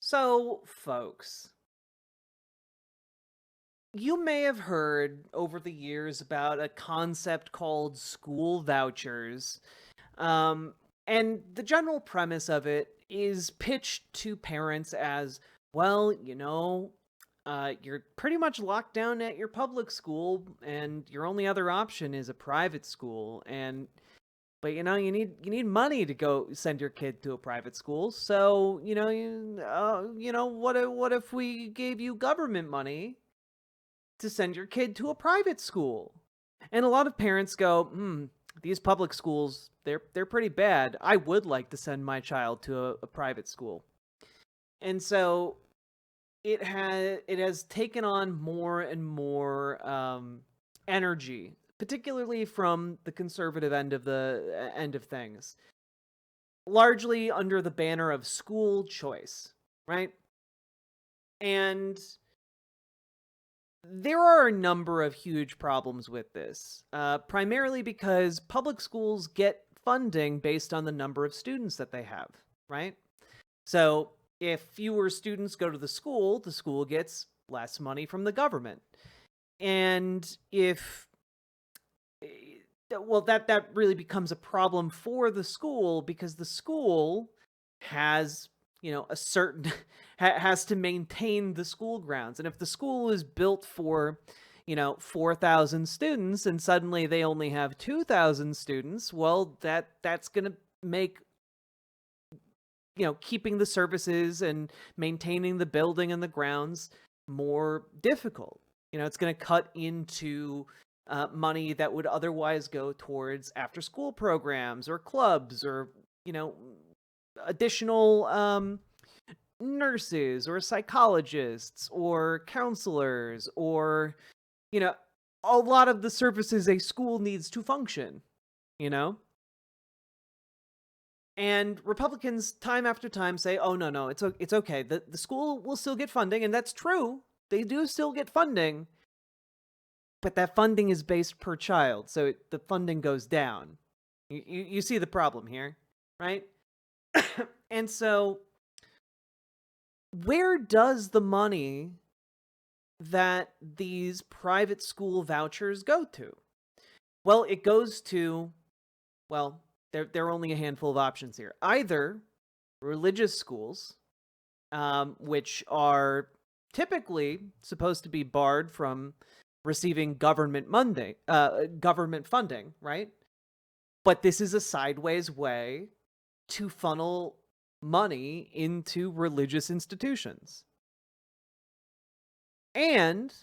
So, folks, you may have heard over the years about a concept called school vouchers. Um, and the general premise of it is pitched to parents as, well, you're pretty much locked down at your public school, and your only other option is a private school. But you need money to go send your kid to a private school. So what if we gave you government money to send your kid to a private school? And a lot of parents go, these public schools, they're pretty bad. I would like to send my child to a private school. And so it has taken on more and more energy, particularly from the conservative end of things, largely under the banner of school choice, right? And there are a number of huge problems with this, primarily because public schools get funding based on the number of students that they have, right? So if fewer students go to the school gets less money from the government. And if well, that really becomes a problem for the school because the school has, a certain has to maintain the school grounds. And if the school is built for 4,000 students and suddenly they only have 2,000 students, well, that's going to make keeping the services and maintaining the building and the grounds more difficult. It's going to cut into money that would otherwise go towards after school programs or clubs or, additional nurses or psychologists or counselors or, you know, a lot of the services a school needs to function, you know? And Republicans, time after time, say, "Oh no, it's okay. The school will still get funding," and that's true. They do still get funding, but that funding is based per child, so the funding goes down. You see the problem here, right? And so, where does the money that these private school vouchers go to? Well, it goes to, well, there are only a handful of options here. Either religious schools, which are typically supposed to be barred from receiving government funding, right? But this is a sideways way to funnel money into religious institutions. And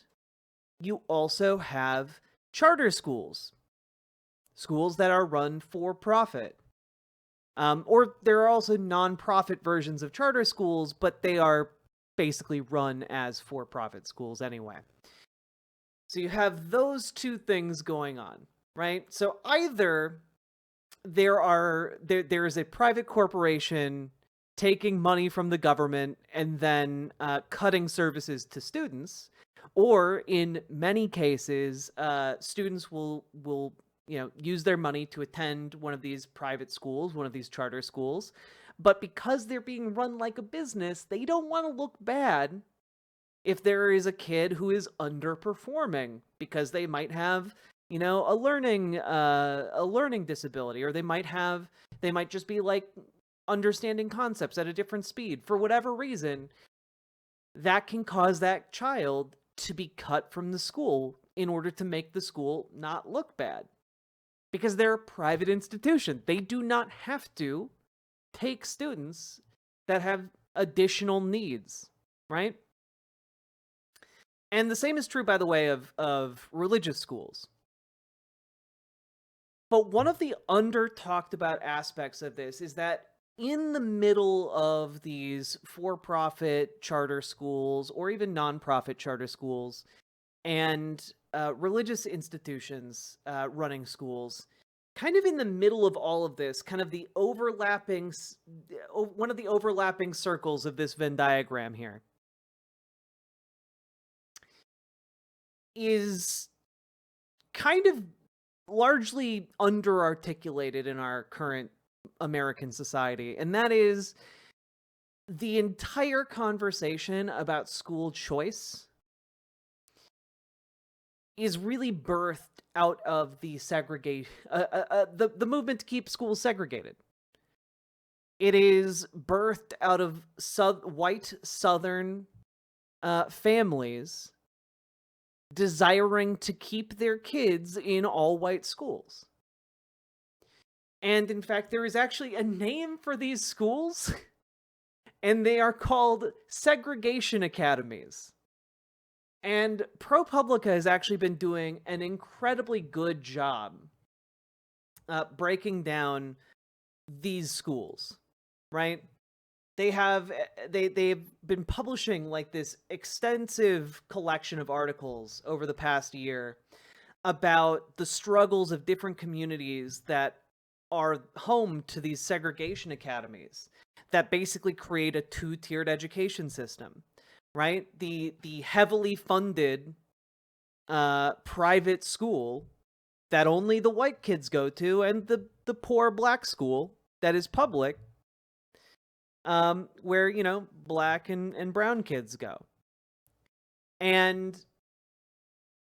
you also have charter schools, schools that are run for profit. Or there are also non-profit versions of charter schools, but they are basically run as for-profit schools anyway. So you have those two things going on, right? So either there is a private corporation taking money from the government and then cutting services to students, or in many cases, students will use their money to attend one of these private schools, one of these charter schools, but because they're being run like a business, they don't want to look bad if there is a kid who is underperforming because they might have a learning disability, or they might just be like understanding concepts at a different speed for whatever reason. That can cause that child to be cut from the school in order to make the school not look bad, because they're a private institution. They do not have to take students that have additional needs, right? And the same is true, by the way, of religious schools. But one of the under talked about aspects of this is that in the middle of these for profit charter schools or even non-profit charter schools and religious institutions running schools, kind of in the middle of all of this, kind of one of the overlapping circles of this Venn diagram here is kind of largely underarticulated in our current American society, and that is the entire conversation about school choice is really birthed out of the the movement to keep schools segregated. It is birthed out of white Southern families desiring to keep their kids in all-white schools. And in fact, there is actually a name for these schools, and they are called segregation academies. And ProPublica has actually been doing an incredibly good job breaking down these schools, right? They've been publishing like this extensive collection of articles over the past year about the struggles of different communities that are home to these segregation academies that basically create a two-tiered education system, right? The heavily funded private school that only the white kids go to, and the poor black school that is public, where, you know, black and brown kids go. And,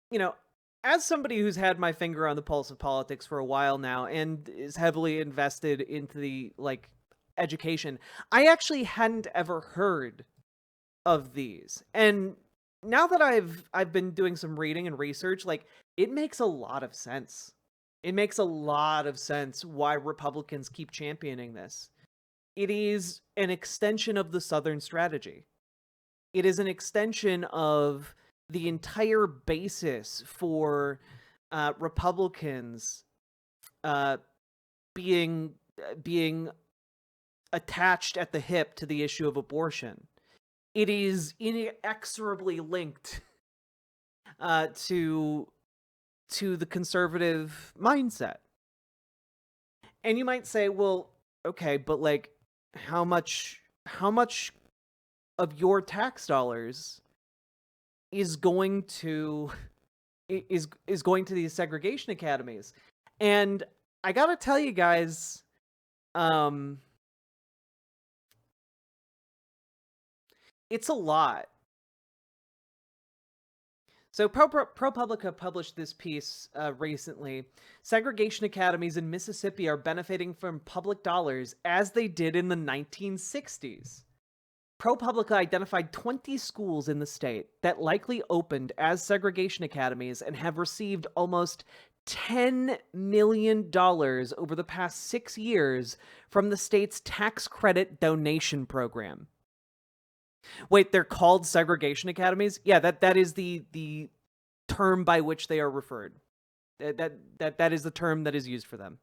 you know, as somebody who's had my finger on the pulse of politics for a while now and is heavily invested into the, like, education, I actually hadn't ever heard of these. And now that I've been doing some reading and research, like, it makes a lot of sense. It makes a lot of sense why Republicans keep championing this. It is an extension of the Southern strategy. It is an extension of the entire basis for Republicans being attached at the hip to the issue of abortion. It is inexorably linked to the conservative mindset. And you might say, well, okay, but like, how much of your tax dollars is going to these segregation academies? And I gotta tell you guys, it's a lot. So ProPublica published this piece recently. Segregation academies in Mississippi are benefiting from public dollars as they did in the 1960s. ProPublica identified 20 schools in the state that likely opened as segregation academies and have received almost $10 million over the past 6 years from the state's tax credit donation program. Wait, they're called segregation academies? Yeah, that is the term by which they are referred. That is the term that is used for them.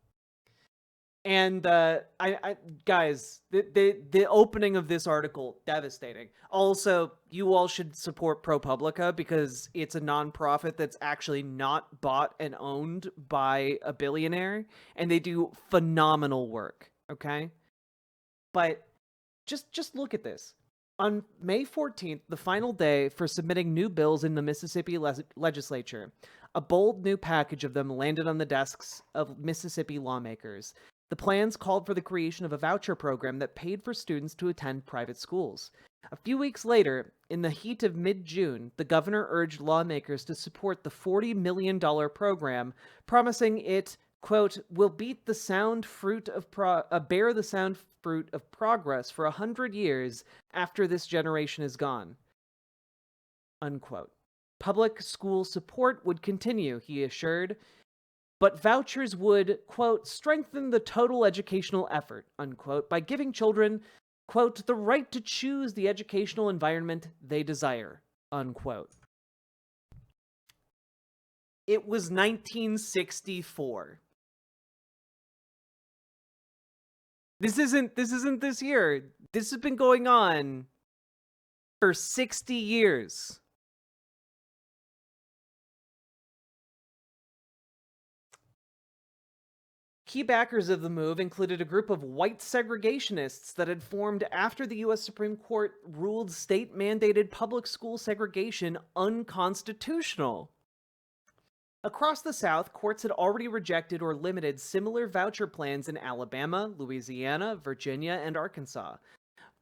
And I guys, the opening of this article, devastating. Also, you all should support ProPublica because it's a nonprofit that's actually not bought and owned by a billionaire, and they do phenomenal work, okay? But just look at this. On May 14th, the final day for submitting new bills in the Mississippi legislature, a bold new package of them landed on the desks of Mississippi lawmakers. The plans called for the creation of a voucher program that paid for students to attend private schools. A few weeks later, in the heat of mid-June, the governor urged lawmakers to support the $40 million program, promising it, quote, will beat the sound fruit of bear the sound fruit of progress for 100 years after this generation is gone, unquote. Public school support would continue, he assured, but vouchers would, quote, strengthen the total educational effort, unquote, by giving children, quote, the right to choose the educational environment they desire, unquote. It was 1964. This isn't this year. This has been going on for 60 years. Key backers of the move included a group of white segregationists that had formed after the U.S. Supreme Court ruled state-mandated public school segregation unconstitutional. Across the South, courts had already rejected or limited similar voucher plans in Alabama, Louisiana, Virginia, and Arkansas.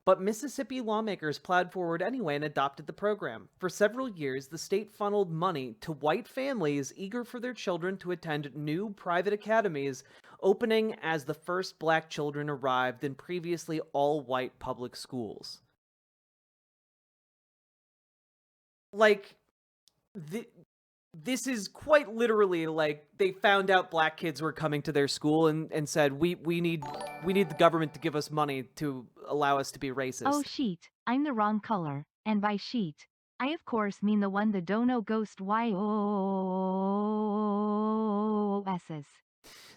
But Mississippi lawmakers plowed forward anyway and adopted the program. For several years, the state funneled money to white families eager for their children to attend new private academies, opening as the first black children arrived in previously all-white public schools. Like, this is quite literally like they found out black kids were coming to their school and said, we need the government to give us money to allow us to be racist. Oh sheet, I'm the wrong color, and by sheet, I of course mean the one the dono ghost YOS's.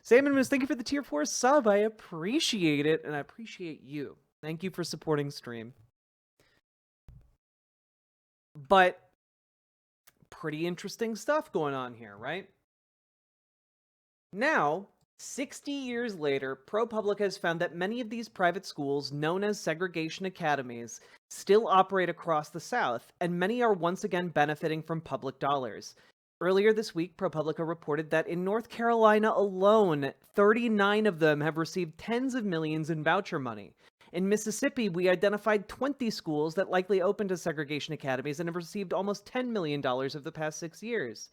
Salmon thank you for the tier 4 sub. I appreciate it, and I appreciate you. Thank you for supporting stream. But pretty interesting stuff going on here, right? Now, 60 years later, ProPublica has found that many of these private schools, known as segregation academies, still operate across the South, and many are once again benefiting from public dollars. Earlier this week, ProPublica reported that in North Carolina alone, 39 of them have received tens of millions in voucher money. In Mississippi, we identified 20 schools that likely opened as segregation academies and have received almost $10 million over the past 6 years.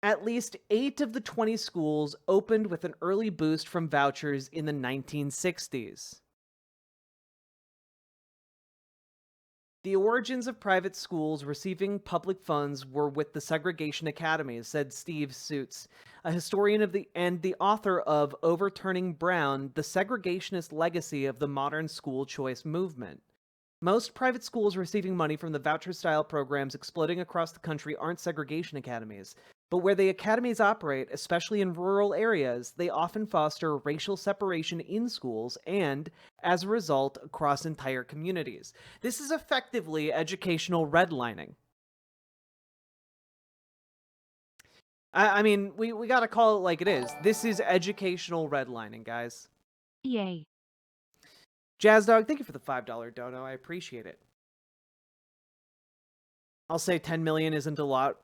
At least 8 of the 20 schools opened with an early boost from vouchers in the 1960s. The origins of private schools receiving public funds were with the segregation academies, said Steve Suits, a historian and the author of Overturning Brown, the Segregationist Legacy of the Modern School Choice Movement. Most private schools receiving money from the voucher-style programs exploding across the country aren't segregation academies, but where the academies operate, especially in rural areas, they often foster racial separation in schools and, as a result, across entire communities. This is effectively educational redlining. I mean, we gotta call it like it is. This is educational redlining, guys. Yay. Jazzdog, thank you for the $5 dono. I appreciate it. I'll say 10 million isn't a lot,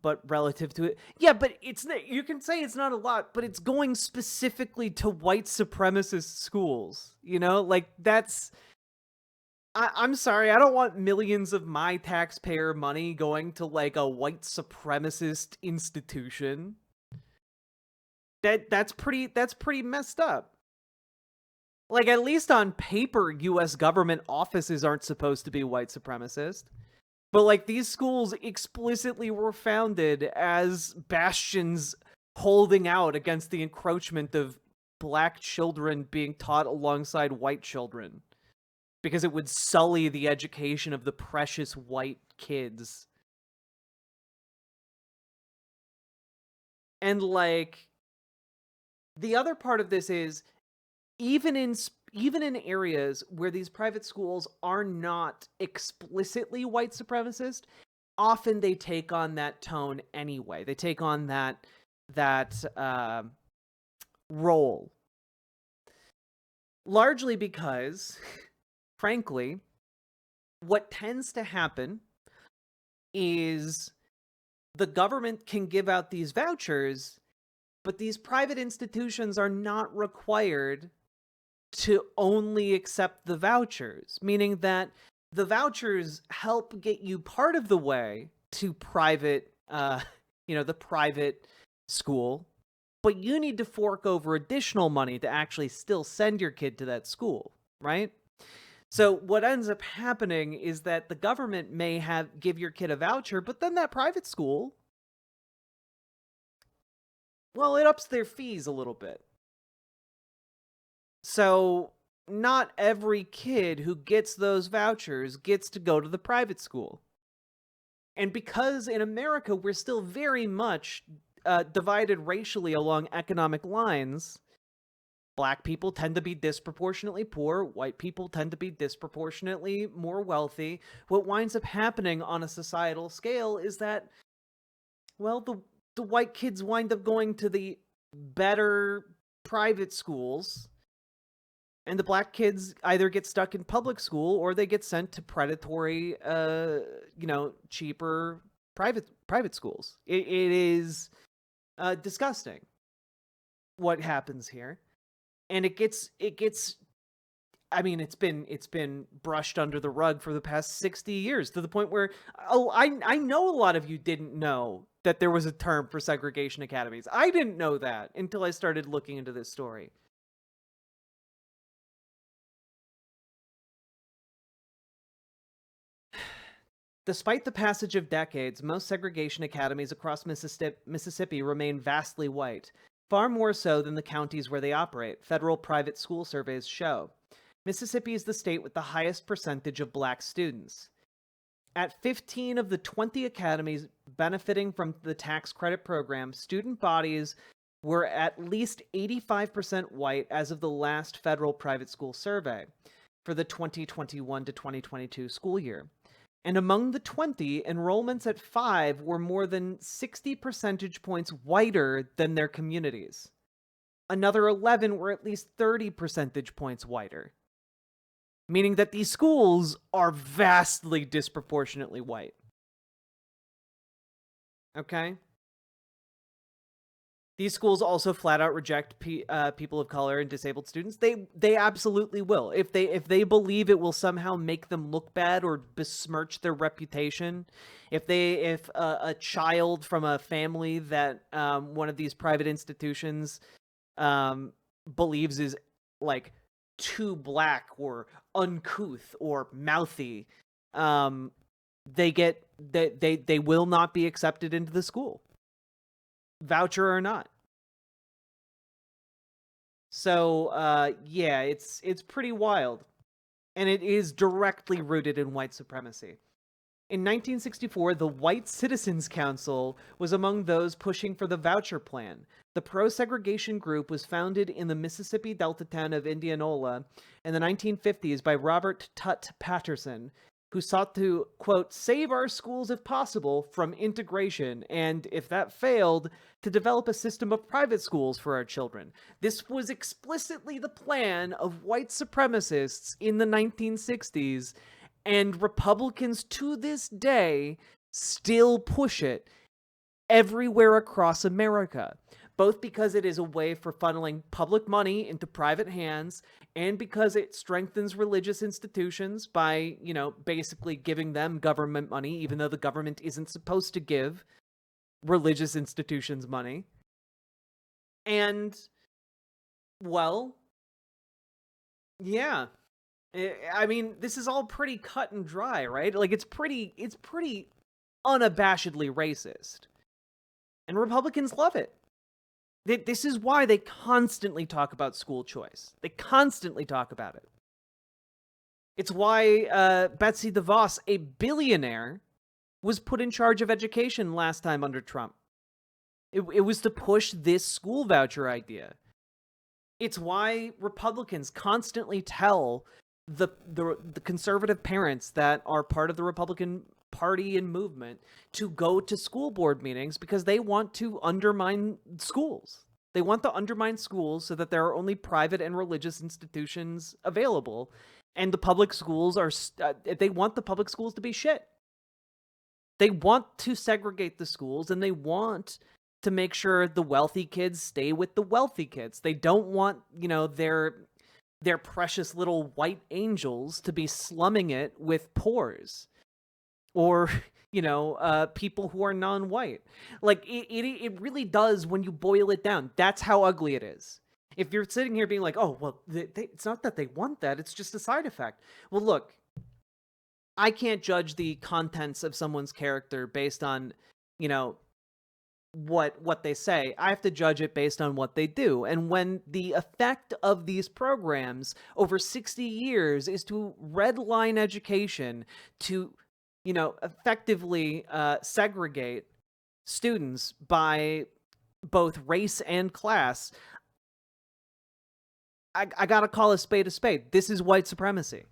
but relative to it, yeah, but it's, you can say it's not a lot, but it's going specifically to white supremacist schools, you know, like that's, I'm sorry, I don't want millions of my taxpayer money going to like a white supremacist institution. That's pretty messed up. Like, at least on paper, US government offices aren't supposed to be white supremacist. But, like, these schools explicitly were founded as bastions holding out against the encroachment of black children being taught alongside white children. Because it would sully the education of the precious white kids. And, like, the other part of this is, even in areas where these private schools are not explicitly white supremacist, often they take on that tone anyway. They take on that role. Largely because, frankly, what tends to happen is the government can give out these vouchers, but these private institutions are not required to only accept the vouchers, meaning that the vouchers help get you part of the way to private, the private school, but you need to fork over additional money to actually still send your kid to that school, right? So what ends up happening is that the government may give your kid a voucher, but then that private school, well, it ups their fees a little bit. So not every kid who gets those vouchers gets to go to the private school. And because in America we're still very much divided racially along economic lines, black people tend to be disproportionately poor, white people tend to be disproportionately more wealthy. What winds up happening on a societal scale is that, well, the white kids wind up going to the better private schools, and the black kids either get stuck in public school or they get sent to predatory, cheaper private schools. It is disgusting what happens here, and it gets I mean, it's been brushed under the rug for the past 60 years, to the point where, oh, I know a lot of you didn't know that there was a term for segregation academies. I didn't know that until I started looking into this story. Despite the passage of decades, most segregation academies across Mississippi remain vastly white, far more so than the counties where they operate, federal private school surveys show. Mississippi is the state with the highest percentage of black students. At 15 of the 20 academies benefiting from the tax credit program, student bodies were at least 85% white as of the last federal private school survey for the 2021 to 2022 school year. And among the 20, enrollments at 5 were more than 60 percentage points whiter than their communities. Another 11 were at least 30 percentage points whiter, meaning that these schools are vastly disproportionately white. Okay? These schools also flat out reject people of color and disabled students. They absolutely will. If they believe it will somehow make them look bad or besmirch their reputation, if a child from a family that one of these private institutions believes is like too black or uncouth or mouthy, they will not be accepted into the school, voucher or not. So yeah, it's pretty wild, and it is directly rooted in white supremacy. In 1964, the White Citizens Council was among those pushing for the voucher plan. The pro-segregation group was founded in the Mississippi Delta town of Indianola in the 1950s by Robert Tutt Patterson, who sought to, quote, save our schools if possible from integration, and, if that failed, to develop a system of private schools for our children. This was explicitly the plan of white supremacists in the 1960s, and Republicans to this day still push it everywhere across America, both because it is a way for funneling public money into private hands and because it strengthens religious institutions by, basically giving them government money, even though the government isn't supposed to give religious institutions money. And, well, yeah. I mean, this is all pretty cut and dry, right? Like, it's pretty unabashedly racist. And Republicans love it. This is why they constantly talk about school choice. They constantly talk about it. It's why Betsy DeVos, a billionaire, was put in charge of education last time under Trump. It was to push this school voucher idea. It's why Republicans constantly tell the conservative parents that are part of the Republican Party and movement to go to school board meetings, because they want to undermine schools. They want to undermine schools so that there are only private and religious institutions available, and the public schools are they want the public schools to be shit. They want to segregate the schools, and they want to make sure the wealthy kids stay with the wealthy kids. They don't want, their precious little white angels to be slumming it with poors or, people who are non-white. Like, it really does, when you boil it down. That's how ugly it is. If you're sitting here being like, oh, well, it's not that they want that, it's just a side effect. Well, look, I can't judge the contents of someone's character based on, what they say. I have to judge it based on what they do. And when the effect of these programs over 60 years is to redline education, to, effectively segregate students by both race and class, I gotta call a spade a spade. This is white supremacy.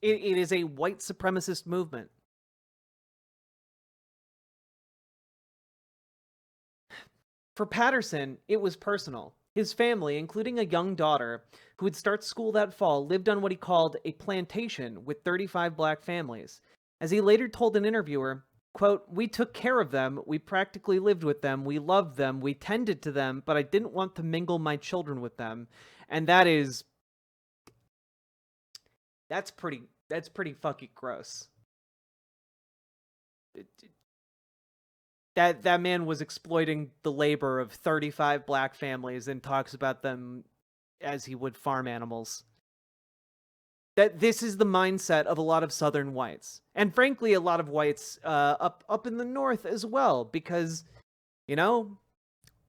It is a white supremacist movement. For Patterson, it was personal. His family, including a young daughter who would start school that fall, lived on what he called a plantation with 35 black families. As he later told an interviewer, quote, we took care of them, we practically lived with them, we loved them, we tended to them, but I didn't want to mingle my children with them. And that's pretty fucking gross. That man was exploiting the labor of 35 black families and talks about them as he would farm animals. That this is the mindset of a lot of Southern whites, and frankly, a lot of whites up in the North as well, because you know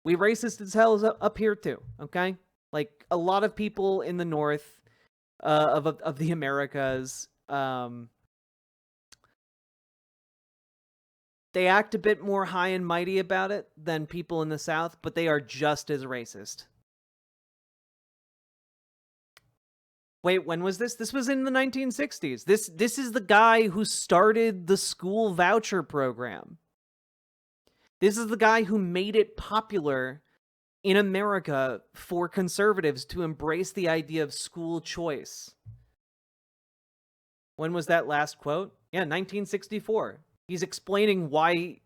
we racist as hell up here too. Okay, like a lot of people in the North of the Americas, they act a bit more high and mighty about it than people in the South, but they are just as racist. Wait, when was this? This was in the 1960s. This is the guy who started the school voucher program. This is the guy who made it popular in America for conservatives to embrace the idea of school choice. When was that last quote? Yeah, 1964. He's explaining why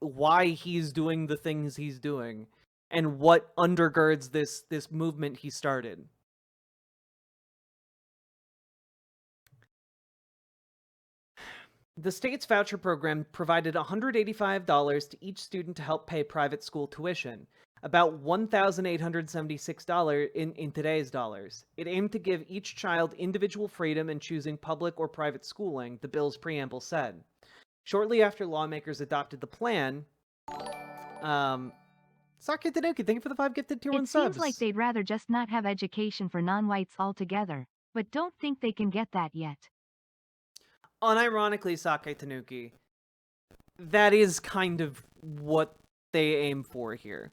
he's doing the things he's doing and what undergirds this movement he started. The state's voucher program provided $185 to each student to help pay private school tuition, about $1,876 in today's dollars. It aimed to give each child individual freedom in choosing public or private schooling, the bill's preamble said. Shortly after lawmakers adopted the plan, Sake Tanuki, thank you for the 5 gifted tier 1 It subs. seems like they'd rather just not have education for non-whites altogether, but don't think they can get that yet. Unironically, Sake Tanuki, that is kind of what they aim for here.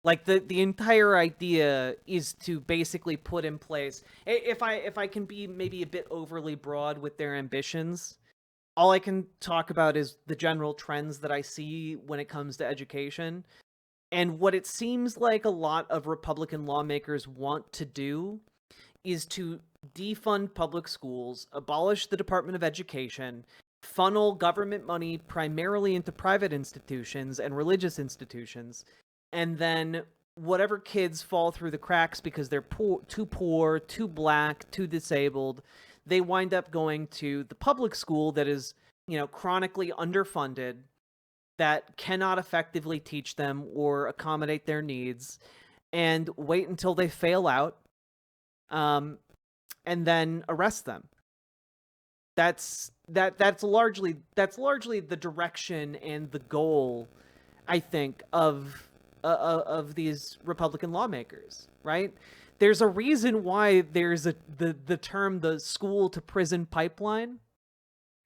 Like the entire idea is to basically put in place. If I can be maybe a bit overly broad with their ambitions, all I can talk about is the general trends that I see when it comes to education. And what it seems like a lot of Republican lawmakers want to do is to defund public schools, abolish the Department of Education, funnel government money primarily into private institutions and religious institutions, and then whatever kids fall through the cracks because they're poor, too black, too disabled, they wind up going to the public school that is, chronically underfunded, that cannot effectively teach them or accommodate their needs, and wait until they fail out, and then arrest them. That's largely the direction and the goal, I think, of these Republican lawmakers, right? There's a reason why there's the term the school to prison pipeline.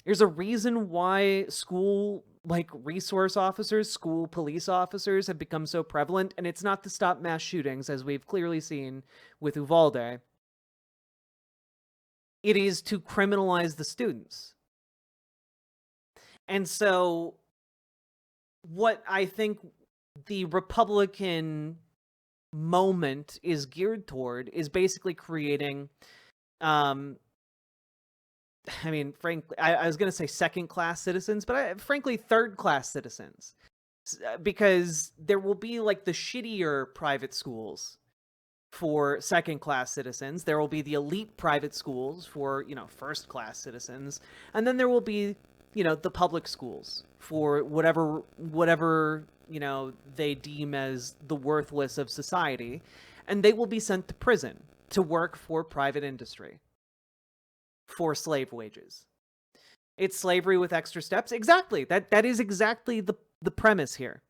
There's a reason why school resource officers, school police officers have become so prevalent, and it's not to stop mass shootings, as we've clearly seen with Uvalde. It is to criminalize the students. And so what I think the Republican moment is geared toward is basically creating, frankly, I was going to say second-class citizens, but frankly, third-class citizens. Because there will be the shittier private schools for second-class citizens. There will be the elite private schools for, first-class citizens. And then there will be, the public schools for whatever, they deem as the worthless of society. And they will be sent to prison to work for private industry for slave wages. It's slavery with extra steps. Exactly. That is exactly the premise here.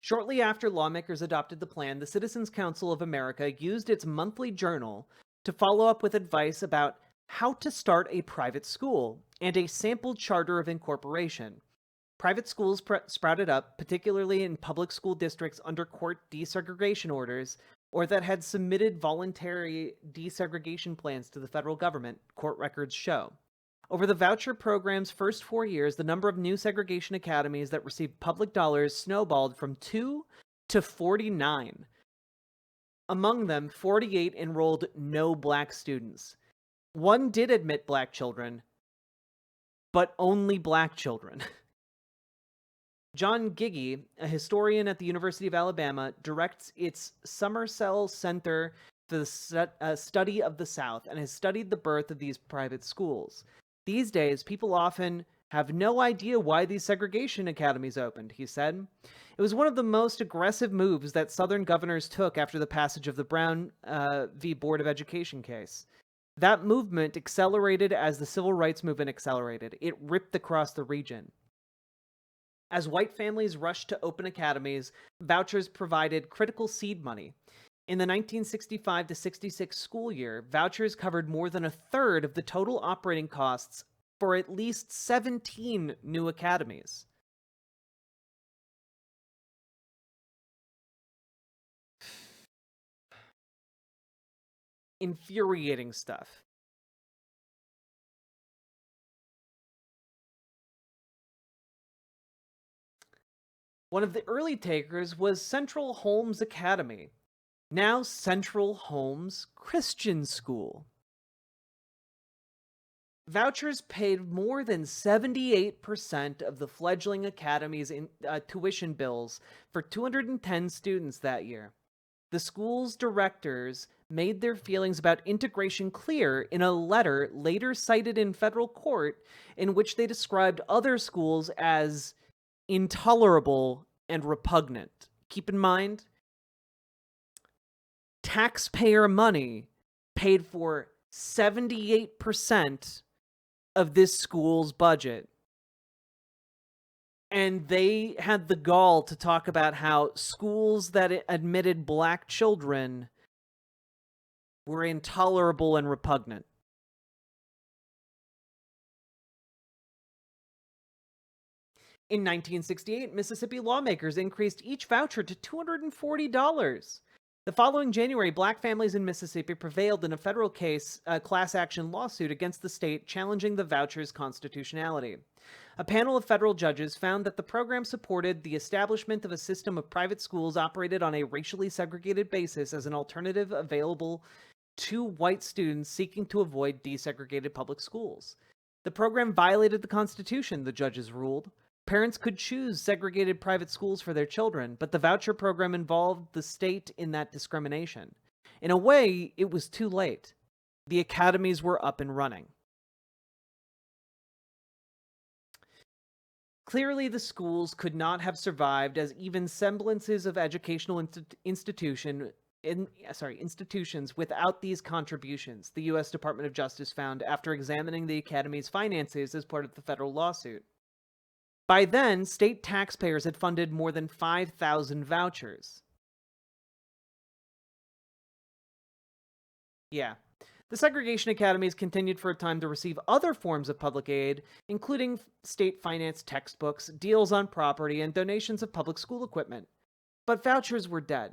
Shortly after lawmakers adopted the plan, the Citizens Council of America used its monthly journal to follow up with advice about how to start a private school and a sample charter of incorporation. Private schools sprouted up, particularly in public school districts under court desegregation orders or that had submitted voluntary desegregation plans to the federal government, court records show. Over the voucher program's first 4 years, the number of new segregation academies that received public dollars snowballed from 2 to 49. Among them, 48 enrolled no black students. One did admit black children, but only black children. John Giggy, a historian at the University of Alabama, directs its Summersell Center for the Study of the South and has studied the birth of these private schools. These days, people often have no idea why these segregation academies opened, he said. It was one of the most aggressive moves that Southern governors took after the passage of the Brown v. Board of Education case. That movement accelerated as the civil rights movement accelerated. It ripped across the region. As white families rushed to open academies, vouchers provided critical seed money. In the 1965 to 66 school year, vouchers covered more than a third of the total operating costs for at least 17 new academies. Infuriating stuff. One of the early takers was Central Holmes Academy, now Central Holmes Christian School. Vouchers paid more than 78% of the fledgling academy's tuition bills for 210 students that year. The school's directors made their feelings about integration clear in a letter later cited in federal court in which they described other schools as intolerable and repugnant. Keep in mind, taxpayer money paid for 78% of this school's budget. And they had the gall to talk about how schools that admitted black children were intolerable and repugnant. In 1968, Mississippi lawmakers increased each voucher to $240. The following January, black families in Mississippi prevailed in a federal case, a class action lawsuit against the state challenging the voucher's constitutionality. A panel of federal judges found that the program supported the establishment of a system of private schools operated on a racially segregated basis as an alternative available to white students seeking to avoid desegregated public schools. The program violated the Constitution, the judges ruled. Parents could choose segregated private schools for their children, but the voucher program involved the state in that discrimination. In a way, it was too late. The academies were up and running. Clearly, the schools could not have survived as even semblances of educational institutions without these contributions, the U.S. Department of Justice found after examining the academy's finances as part of the federal lawsuit. By then, state taxpayers had funded more than 5,000 vouchers. Yeah. The segregation academies continued for a time to receive other forms of public aid, including state-financed textbooks, deals on property, and donations of public school equipment. But vouchers were dead.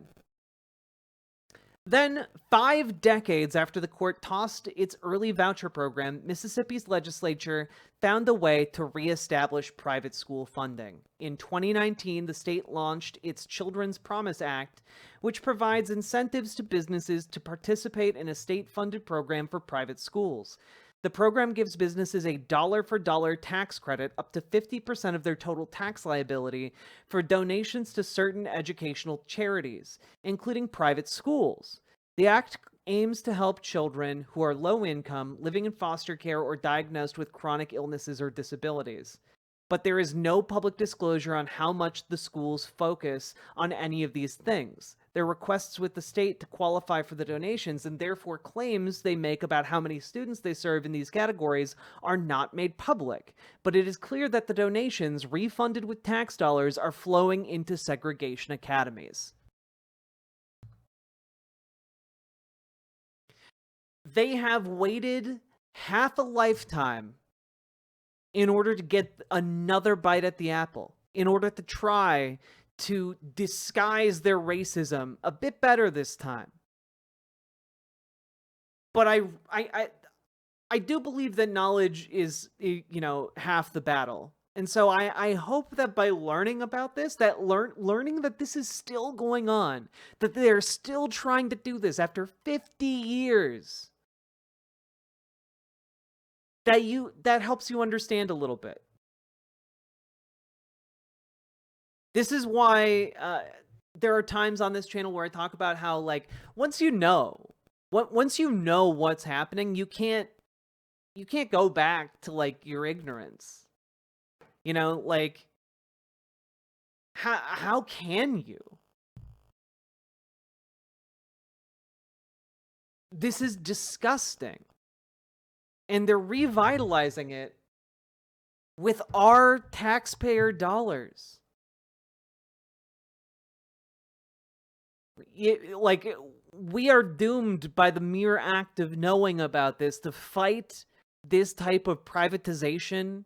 Then, 5 decades after the court tossed its early voucher program, Mississippi's legislature found a way to reestablish private school funding. In 2019, the state launched its Children's Promise Act, which provides incentives to businesses to participate in a state-funded program for private schools. The program gives businesses a dollar-for-dollar tax credit up to 50% of their total tax liability for donations to certain educational charities, including private schools. The act aims to help children who are low income, living in foster care, or diagnosed with chronic illnesses or disabilities. But there is no public disclosure on how much the schools focus on any of these things. Their requests with the state to qualify for the donations and therefore claims they make about how many students they serve in these categories are not made public. But it is clear that the donations, refunded with tax dollars, are flowing into segregation academies. They have waited half a lifetime in order to get another bite at the apple, in order to try to disguise their racism a bit better this time. But I do believe that knowledge is, half the battle. And so I hope that by learning about this, that learning that this is still going on, that they're still trying to do this after 50 years, that helps you understand a little bit. This is why there are times on this channel where I talk about how, like, once you know what's happening, you can't go back to, like, your ignorance. You know, like, how can you? This is disgusting. And they're revitalizing it with our taxpayer dollars. Like, we are doomed by the mere act of knowing about this to fight this type of privatization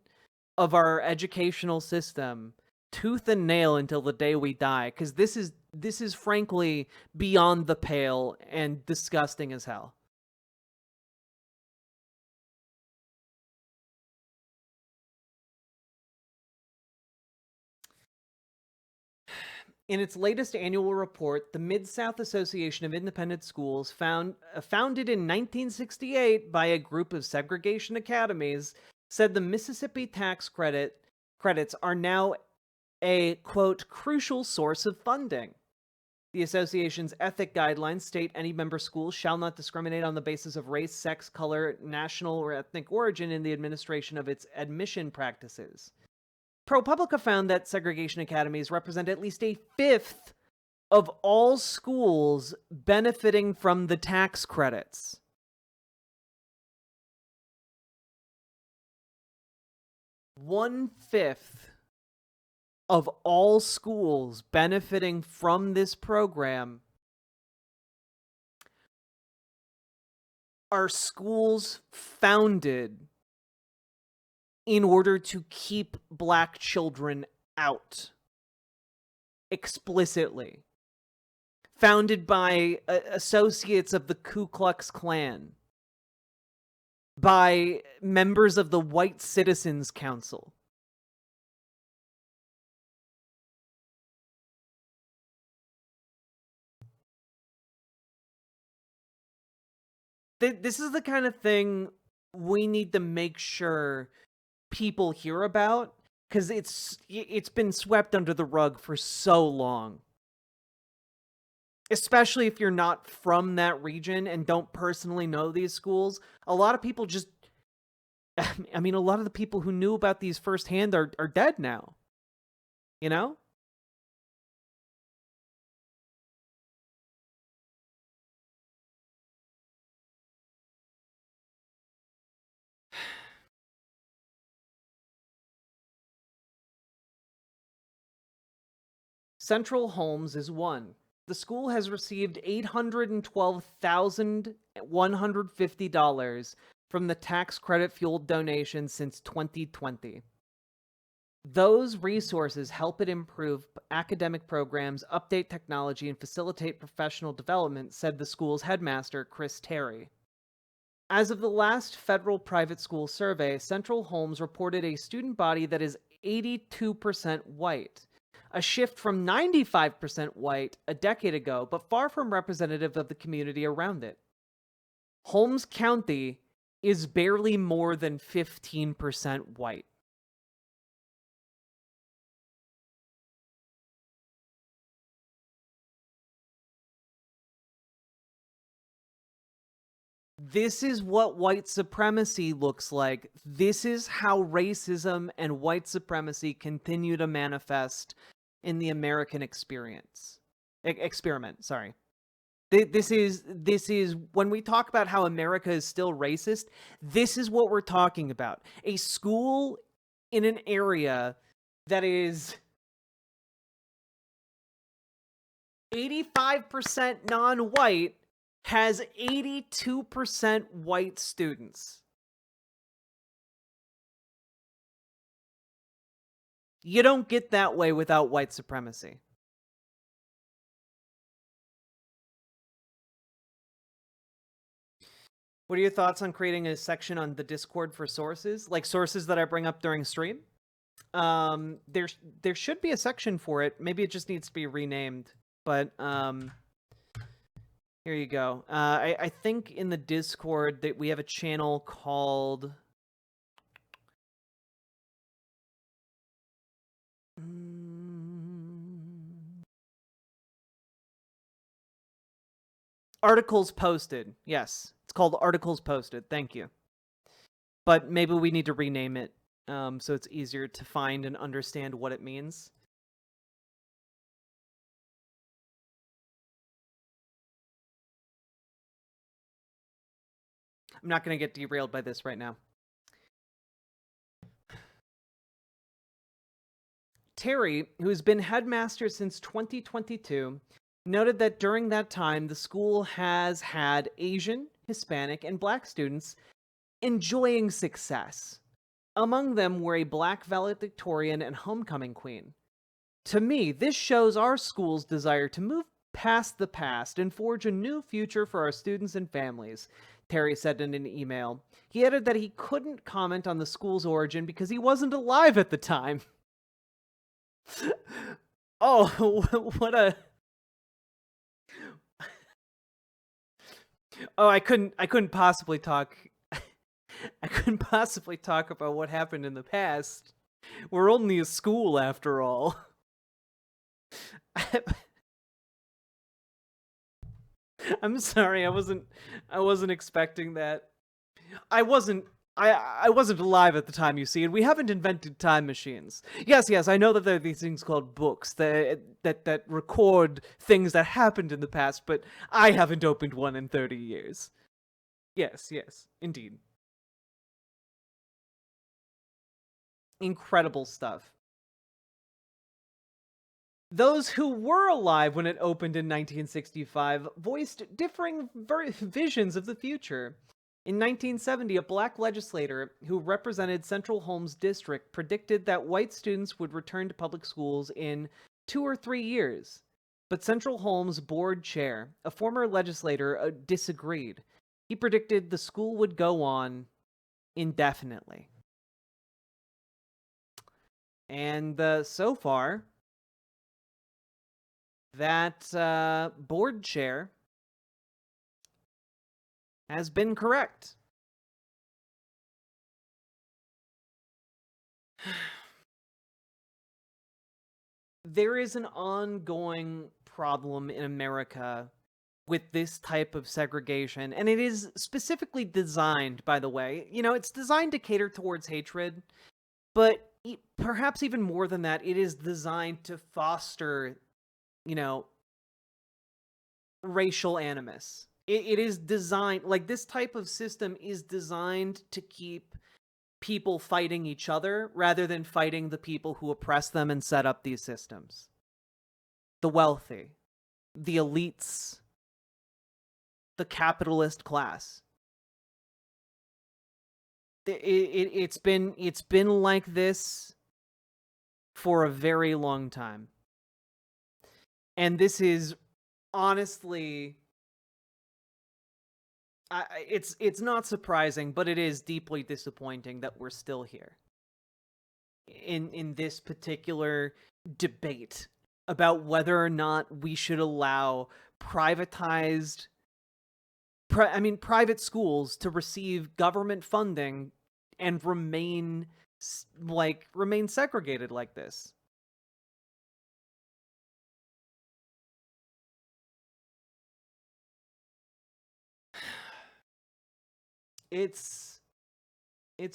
of our educational system tooth and nail until the day we die, because this is frankly beyond the pale and disgusting as hell. In its latest annual report, the Mid-South Association of Independent Schools, founded in 1968 by a group of segregation academies, said the Mississippi tax credits are now a, quote, crucial source of funding. The association's ethic guidelines state any member school shall not discriminate on the basis of race, sex, color, national, or ethnic origin in the administration of its admission practices. ProPublica found that segregation academies represent at least a fifth of all schools benefiting from the tax credits. One-fifth of all schools benefiting from this program are schools founded in order to keep black children out. Explicitly. Founded by associates of the Ku Klux Klan. By members of the White Citizens Council. This is the kind of thing we need to make sure people hear about, because it's been swept under the rug for so long. Especially if you're not from that region and don't personally know these schools. A lot of people just... I mean, a lot of the people who knew about these firsthand are dead now. You know? Central Holmes is one. The school has received $812,150 from the tax credit-fueled donations since 2020. Those resources help it improve academic programs, update technology, and facilitate professional development, said the school's headmaster, Chris Terry. As of the last federal private school survey, Central Holmes reported a student body that is 82% white, a shift from 95% white a decade ago, but far from representative of the community around it. Holmes County is barely more than 15% white. This is what white supremacy looks like. This is how racism and white supremacy continue to manifest in the American experiment, sorry. This is when we talk about how America is still racist, this is what we're talking about. A school in an area that is 85% non-white has 82% white students. You don't get that way without white supremacy. What are your thoughts on creating a section on the Discord for sources? Like sources that I bring up during stream? There should be a section for it. Maybe it just needs to be renamed. But here you go. I think in the Discord that we have a channel called Articles posted. Yes, it's called Articles Posted. Thank you. But maybe we need to rename it so it's easier to find and understand what it means. I'm not going to get derailed by this right now. Terry, who's been headmaster since 2022, noted that during that time, the school has had Asian, Hispanic, and Black students enjoying success. Among them were a Black valedictorian and homecoming queen. To me, this shows our school's desire to move past the past and forge a new future for our students and families, Terry said in an email. He added that he couldn't comment on the school's origin because he wasn't alive at the time. Oh, what a... Oh, I couldn't possibly talk... I couldn't possibly talk about what happened in the past. We're only a school, after all. I'm sorry, I wasn't expecting that. I wasn't alive at the time, you see, and we haven't invented time machines. Yes, I know that there are these things called books that record things that happened in the past, but I haven't opened one in 30 years. Yes, indeed. Incredible stuff. Those who were alive when it opened in 1965 voiced differing visions of the future. In 1970, a Black legislator who represented Central Holmes District predicted that white students would return to public schools in 2 or 3 years. But Central Holmes board chair, a former legislator, disagreed. He predicted the school would go on indefinitely. And so far, that board chair has been correct. There is an ongoing problem in America with this type of segregation, and it is specifically designed, by the way. You know, it's designed to cater towards hatred, but perhaps even more than that, it is designed to foster, you know, racial animus. It is designed, like, this type of system is designed to keep people fighting each other rather than fighting the people who oppress them and set up these systems. The wealthy, the elites, the capitalist class. It's been like this for a very long time. And this is honestly, it's not surprising, but it is deeply disappointing that we're still here in this particular debate about whether or not we should allow private schools to receive government funding and remain segregated like this. It's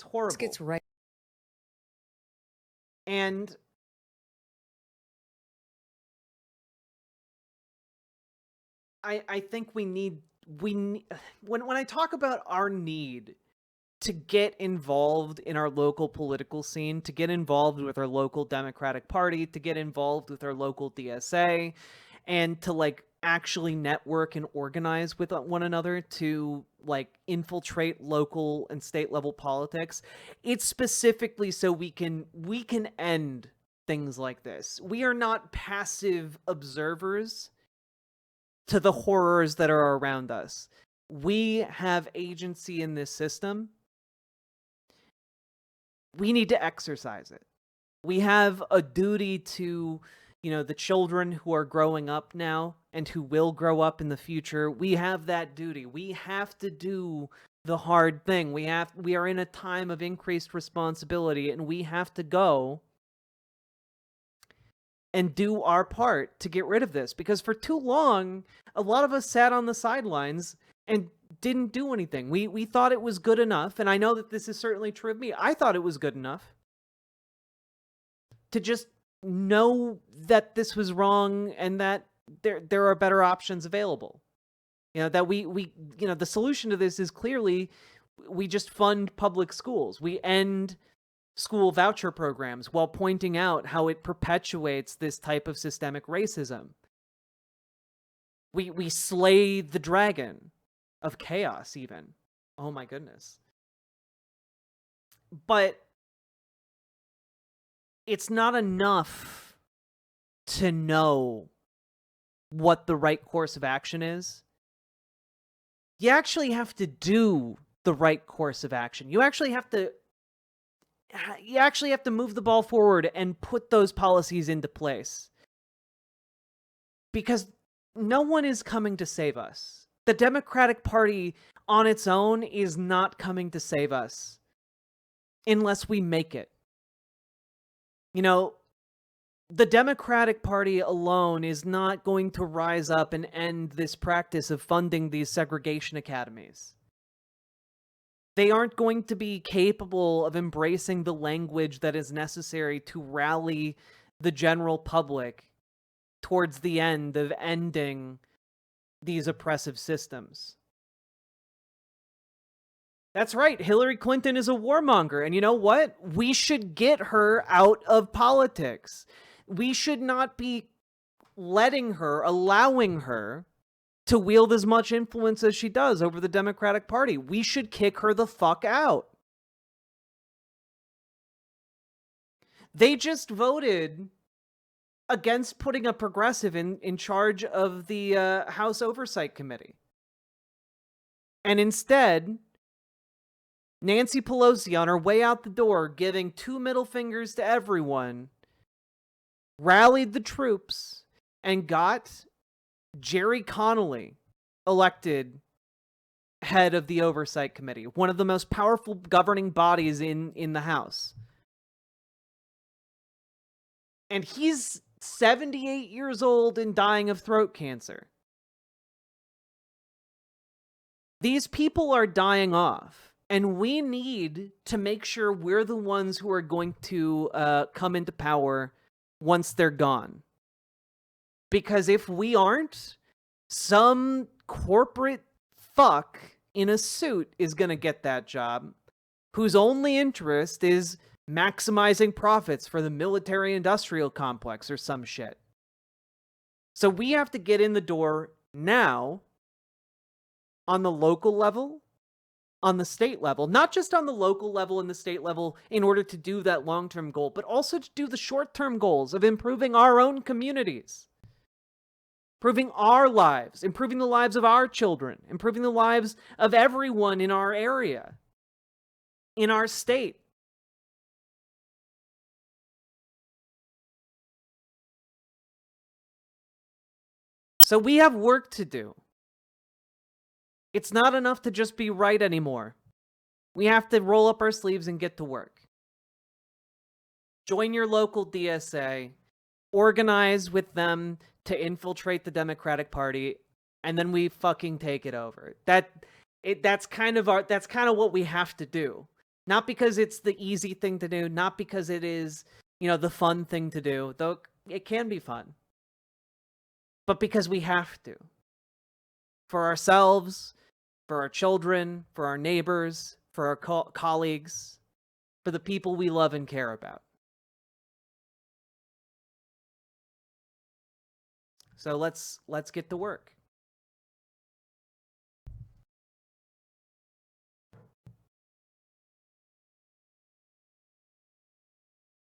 horrible. This gets right. And I think we need when I talk about our need to get involved in our local political scene, to get involved with our local Democratic Party, to get involved with our local DSA, and to actually network and organize with one another to infiltrate local and state level politics, it's specifically so we can end things like this. We are not passive observers to the horrors that are around us. We have agency in this system. We need to exercise it. We have a duty to, the children who are growing up now and who will grow up in the future. We have that duty. We have to do the hard thing. We are in a time of increased responsibility, and we have to go and do our part to get rid of this, because for too long, a lot of us sat on the sidelines and didn't do anything. We thought it was good enough, and I know that this is certainly true of me. I thought it was good enough to just know that this was wrong and that there are better options available. That we the solution to this is clearly we just fund public schools. We end school voucher programs while pointing out how it perpetuates this type of systemic racism. We slay the dragon of chaos even. Oh my goodness. But it's not enough to know what the right course of action is. You actually have to do the right course of action. You actually have to move the ball forward and put those policies into place. Because no one is coming to save us. The Democratic Party on its own is not coming to save us unless we make it. The Democratic Party alone is not going to rise up and end this practice of funding these segregation academies. They aren't going to be capable of embracing the language that is necessary to rally the general public towards the end of ending these oppressive systems. That's right, Hillary Clinton is a warmonger, and you know what? We should get her out of politics. We should not be allowing her to wield as much influence as she does over the Democratic Party. We should kick her the fuck out. They just voted against putting a progressive in charge of the House Oversight Committee. And instead, Nancy Pelosi, on her way out the door, giving 2 middle fingers to everyone, rallied the troops and got Jerry Connolly elected head of the Oversight Committee, one of the most powerful governing bodies in the House. And he's 78 years old and dying of throat cancer. These people are dying off, and we need to make sure we're the ones who are going to come into power once they're gone. Because if we aren't, some corporate fuck in a suit is going to get that job, whose only interest is maximizing profits for the military-industrial complex or some shit. So we have to get in the door now, on the local level, on the state level, not just on the local level and the state level in order to do that long-term goal, but also to do the short-term goals of improving our own communities, improving our lives, improving the lives of our children, improving the lives of everyone in our area, in our state. So we have work to do. It's not enough to just be right anymore. We have to roll up our sleeves and get to work. Join your local DSA, organize with them to infiltrate the Democratic Party, and then we fucking take it over. That's kind of what we have to do. Not because it's the easy thing to do, not because it is, the fun thing to do, though it can be fun. But because we have to. For ourselves, for our children, for our neighbors, for our colleagues, for the people we love and care about. So let's get to work.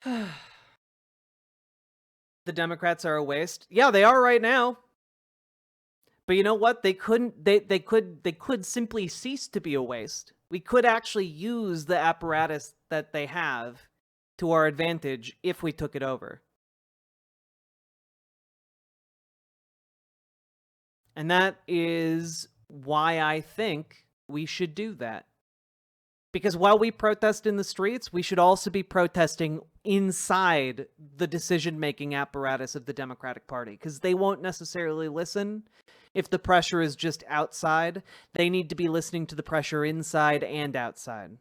The Democrats are a waste. Yeah, they are right now. But you know what? They could simply cease to be a waste. We could actually use the apparatus that they have to our advantage if we took it over. And that is why I think we should do that. Because while we protest in the streets, we should also be protesting inside the decision-making apparatus of the Democratic Party, because they won't necessarily listen if the pressure is just outside. They need to be listening to the pressure inside and outside.